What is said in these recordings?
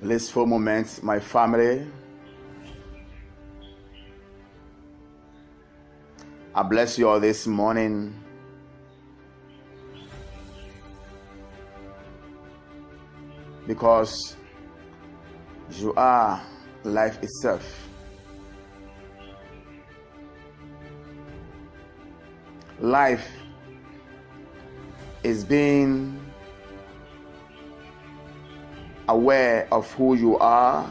Blissful moments, my family. I bless you all this morning. Because you are life itself. Life is being aware of who you are,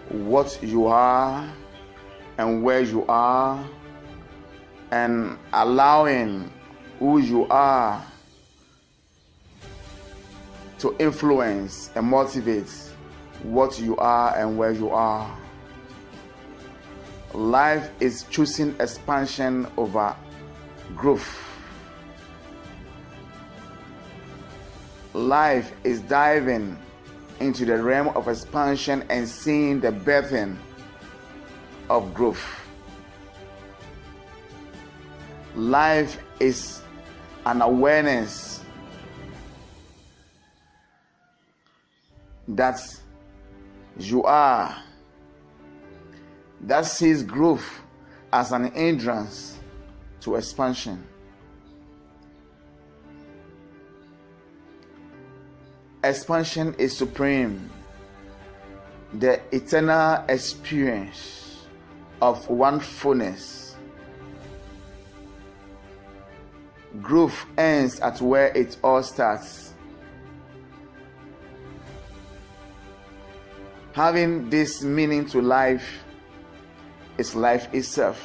what you are, and where you are, and allowing who you are to influence and motivate what you are and where you are. Life is choosing expansion over growth. Life is diving into the realm of expansion and seeing the birthing of growth. Life is an awareness that you are, that sees growth as an hindrance to expansion. Expansion is supreme, the eternal experience of one fullness. Growth ends at where it all starts. Having this meaning to life is life itself.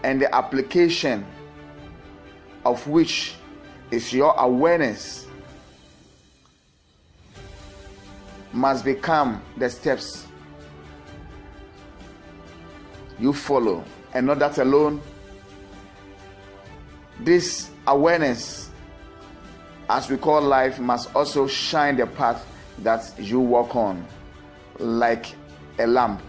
And the application of which is your awareness must become the steps you follow. And not that alone, this awareness, as we call life, must also shine the path that you walk on like a lamp.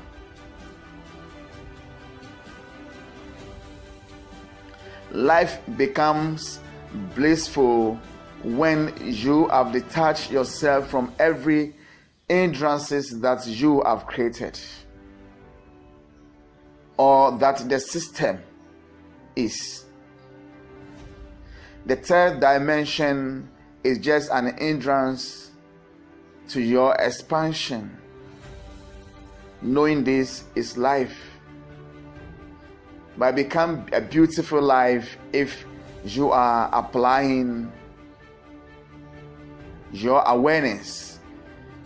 Life becomes blissful when you have detached yourself from every hindrances that you have created or that the system is. The third dimension is just an hindrance to your expansion. Knowing this is life. But become a beautiful life if you are applying your awareness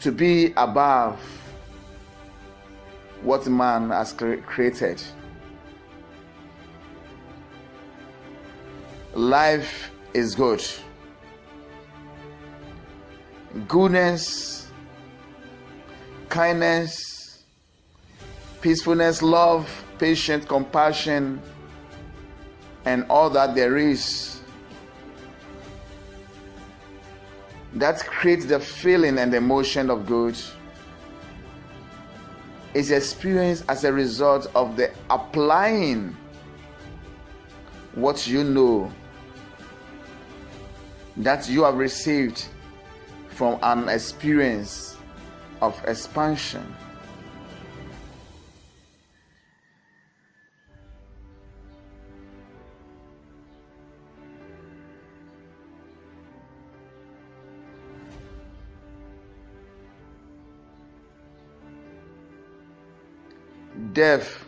to be above what man has created. Life is good. Goodness, kindness, peacefulness, love, patience, compassion, and all that there is that creates the feeling and the emotion of good is experienced as a result of the applying what you know that you have received from an experience of expansion. Death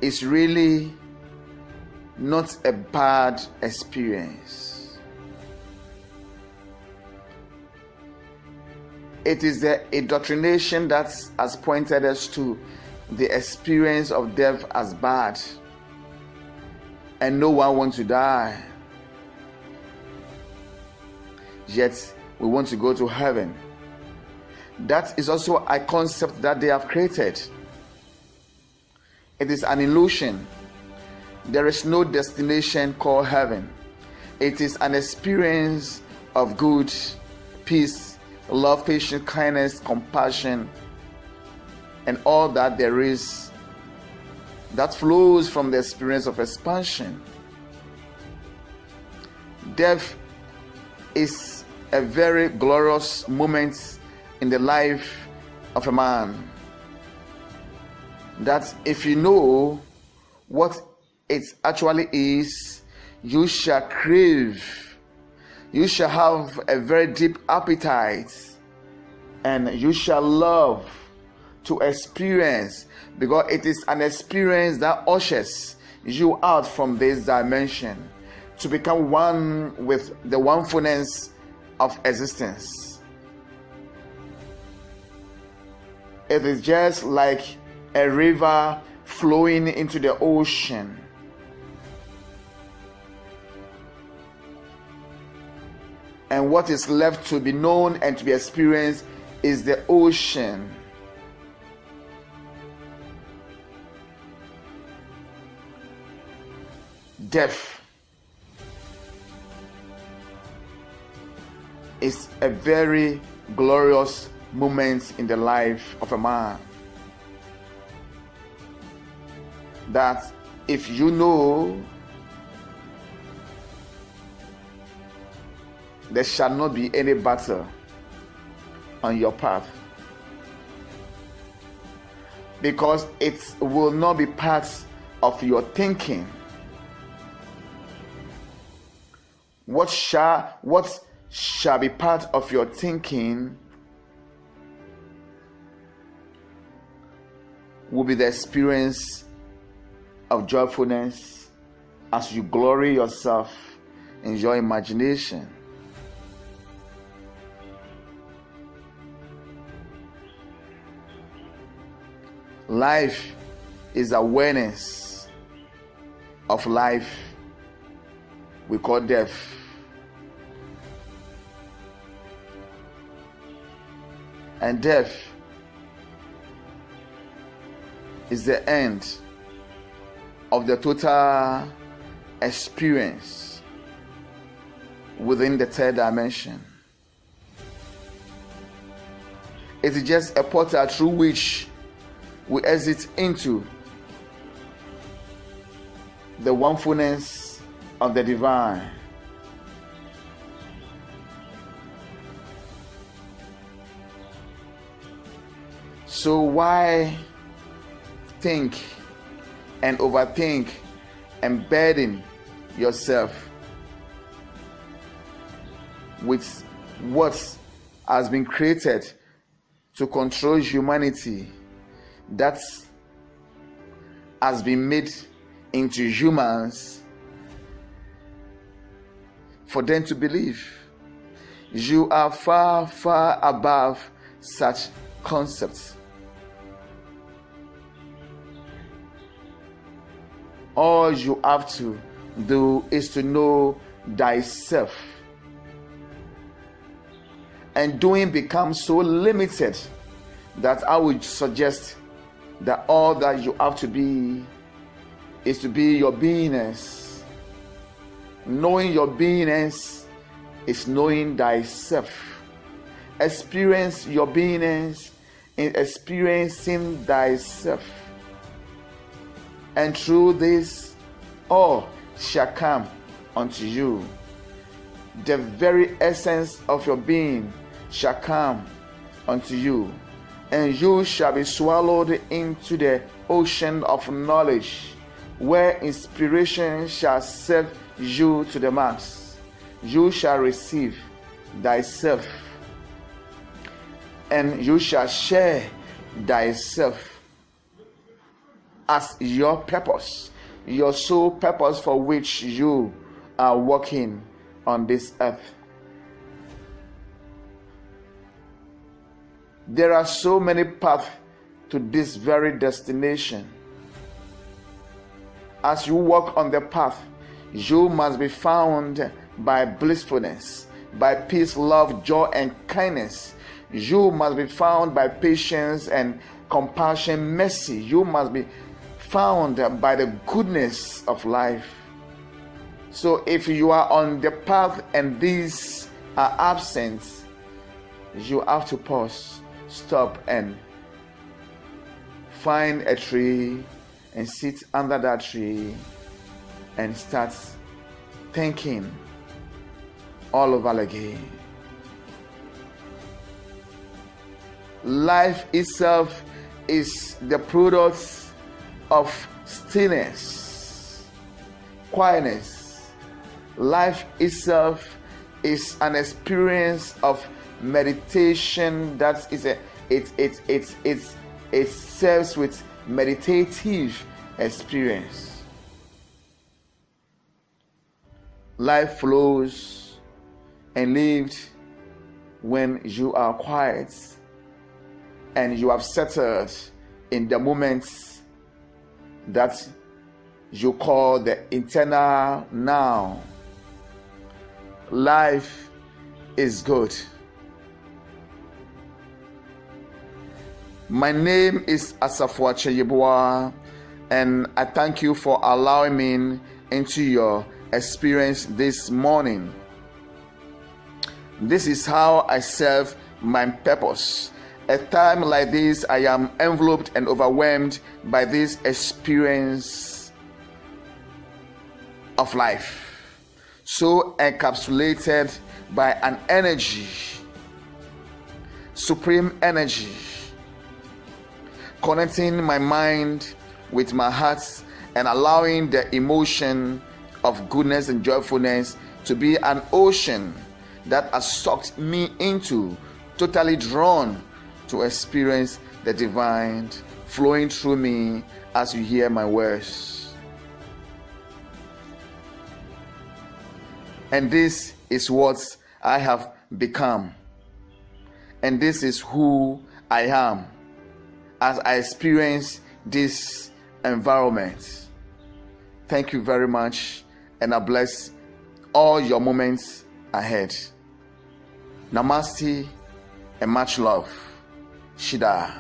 is really not a bad experience. It is the indoctrination that has pointed us to the experience of death as bad, and no one wants to die. Yet we want to go to heaven. That is also a concept that they have created. It is an illusion. There is no destination called heaven. It is an experience of good, peace, love, patience, kindness, compassion, and all that there is that flows from the experience of expansion. Death is a very glorious moment in the life of a man. That if you know what it actually is, you shall crave, you shall have a very deep appetite, and you shall love to experience, because it is an experience that ushers you out from this dimension to become one with the onefulness of existence. It is just like a river flowing into the ocean. And what is left to be known and to be experienced is the ocean. Death is a very glorious moment in the life of a man. That if you know, there shall not be any battle on your path, because it will not be part of your thinking. What shall be part of your thinking will be the experience of joyfulness as you glory yourself in your imagination. Life is awareness of life we call death. And death is the end of the total experience within the third dimension. It is just a portal through which we exit into the onefulness of the divine. So why think and overthink and burden yourself with what has been created to control humanity, that has been made into humans for them to believe? You are far, far above such concepts. All you have to do is to know thyself. And doing becomes so limited that I would suggest that all that you have to be is to be your beingness. Knowing your beingness is knowing thyself. Experience your beingness in experiencing thyself. And through this, all shall come unto you. The very essence of your being shall come unto you, and you shall be swallowed into the ocean of knowledge, where inspiration shall serve you to the max. You shall receive thyself, and you shall share thyself as your purpose, your sole purpose for which you are walking on this earth. There are so many paths to this very destination. As you walk on the path, you must be found by blissfulness, by peace, love, joy, and kindness. You must be found by patience and compassion, mercy. You must be found by the goodness of life. So if you are on the path and these are absent, you have to pause, stop, and find a tree and sit under that tree and start thinking all over again. Life itself is the product of stillness, quietness. Life itself is an experience of meditation. That is it serves with meditative experience. Life flows and lived when you are quiet and you have settled in the moments that you call the eternal now. Life is good. My name is Asafo Yeboah, and I thank you for allowing me into your experience this morning. This is how I serve my purpose. At a time like this, I am enveloped and overwhelmed by this experience of life, so encapsulated by an energy, supreme energy, connecting my mind with my heart and allowing the emotion of goodness and joyfulness to be an ocean that has sucked me into, totally drawn to experience the divine flowing through me as you hear my words. And this is what I have become, and this is who I am as I experience this environment. Thank you very much, and I bless all your moments ahead. Namaste and much love. Shida.